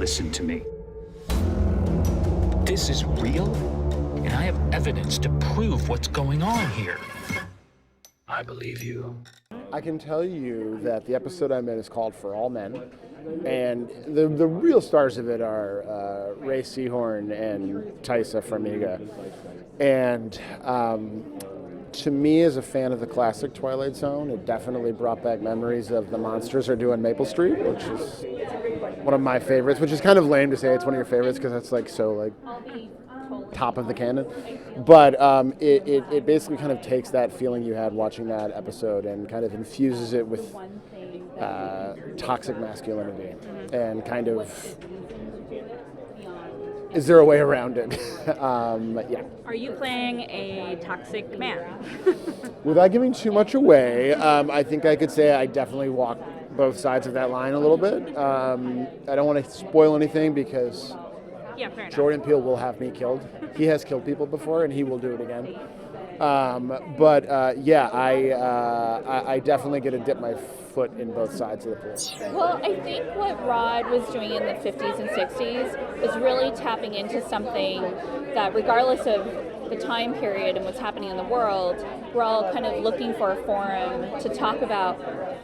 listen to me. This is real, and I have evidence to prove what's going on here. I believe you. I can tell you that the episode I'm in is called For All Men, and the real stars of it are Ray Seahorn and Taissa Farmiga. And to me, as a fan of the classic Twilight Zone, it definitely brought back memories of The Monsters Are Due on Maple Street, which is one of my favorites, which is kind of lame to say it's one of your favorites because that's like so like top of the canon. But it basically kind of takes that feeling you had watching that episode and kind of infuses it with toxic masculinity and kind of, is there a way around it? Yeah. Are you playing a toxic man? Without giving too much away, I think I could say I definitely walk both sides of that line a little bit. I don't want to spoil anything because Jordan Peele will have me killed. He has killed people before, and he will do it again. Yeah, I definitely get to dip my foot in both sides of the pool. Well, I think what Rod was doing in the 50s and 60s was really tapping into something that, regardless of the time period and what's happening in the world, we're all kind of looking for a forum to talk about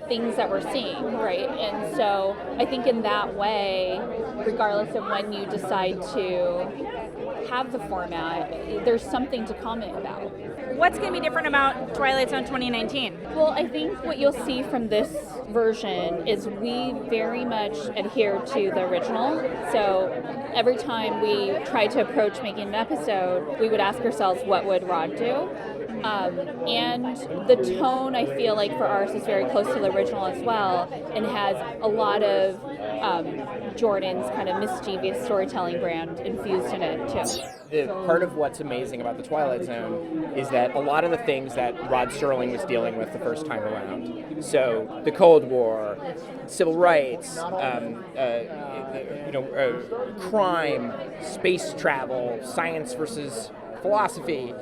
things that we're seeing, right? And so I think in that way, regardless of when you decide to have the format, there's something to comment about. What's going to be different about Twilight Zone 2019? Well, I think what you'll see from this version is we very much adhere to the original. So every time we try to approach making an episode, we would ask ourselves, what would Rod do? And the tone, I feel like, for ours is very close to the original as well, and has a lot of Jordan's kind of mischievous storytelling brand infused in it, too. The part of what's amazing about the Twilight Zone is that a lot of the things that Rod Serling was dealing with the first time around, so the Cold War, civil rights, crime, space travel, science versus philosophy,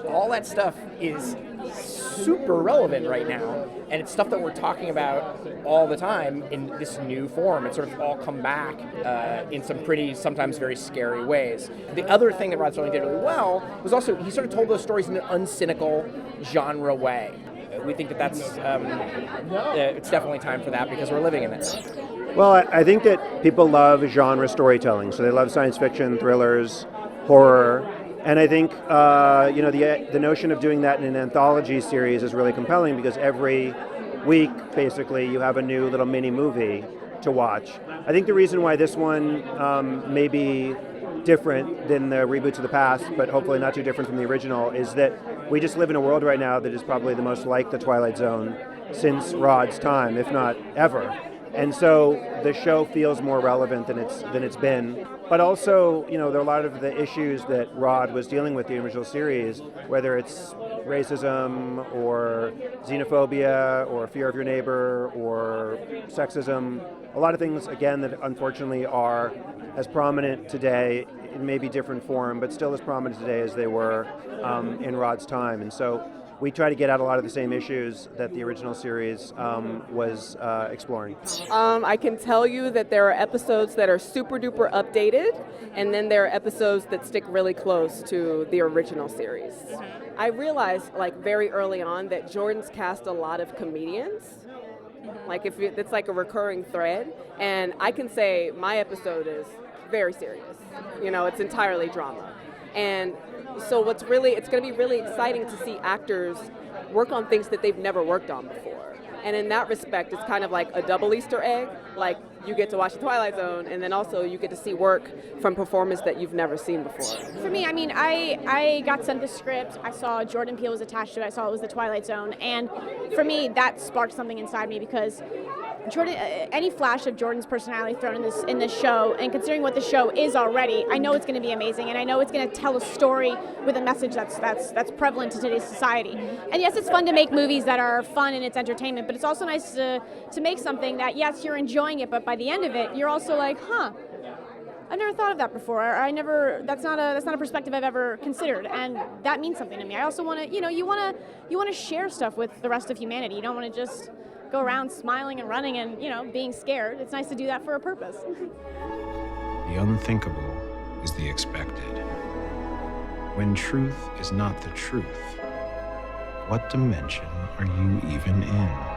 all that stuff is super relevant right now, and it's stuff that we're talking about all the time in this new form. It's sort of all come back in some pretty, sometimes very scary ways. The other thing that Rod Serling did really well was also he sort of told those stories in an uncynical genre way. We think that that's it's definitely time for that because we're living in it. Well, I think that people love genre storytelling, so they love science fiction, thrillers, horror. And I think the notion of doing that in an anthology series is really compelling because every week, basically, you have a new little mini movie to watch. I think the reason why this one may be different than the reboots of the past, but hopefully not too different from the original, is that we just live in a world right now that is probably the most like the Twilight Zone since Rod's time, if not ever. And so the show feels more relevant than it's been. But also, there are a lot of the issues that Rod was dealing with in the original series, whether it's racism or xenophobia or fear of your neighbor or sexism. A lot of things, again, that unfortunately are as prominent today, in maybe different form, but still as prominent today as they were in Rod's time. And so we try to get at a lot of the same issues that the original series was exploring. I can tell you that there are episodes that are super duper updated, and then there are episodes that stick really close to the original series. I realized very early on that Jordan's cast a lot of comedians. It's like a recurring thread, and I can say my episode is very serious. It's entirely drama. And so it's going to be really exciting to see actors work on things that they've never worked on before. And in that respect, it's kind of like a double Easter egg. Like, you get to watch the Twilight Zone, and then also you get to see work from performers that you've never seen before. For me, I got sent the script. I saw Jordan Peele was attached to it. I saw it was the Twilight Zone. And for me, that sparked something inside me because Jordan, any flash of Jordan's personality thrown in this show, and considering what the show is already, I know it's going to be amazing, and I know it's going to tell a story with a message that's prevalent to today's society. And yes, it's fun to make movies that are fun and it's entertainment, but it's also nice to make something that, yes, you're enjoying it, but by the end of it, you're also like, I never thought of that before. That's not a perspective I've ever considered, and that means something to me. I also want to, you want to share stuff with the rest of humanity. You don't want to just go around smiling and running and, being scared. It's nice to do that for a purpose. The unthinkable is the expected. When truth is not the truth, what dimension are you even in?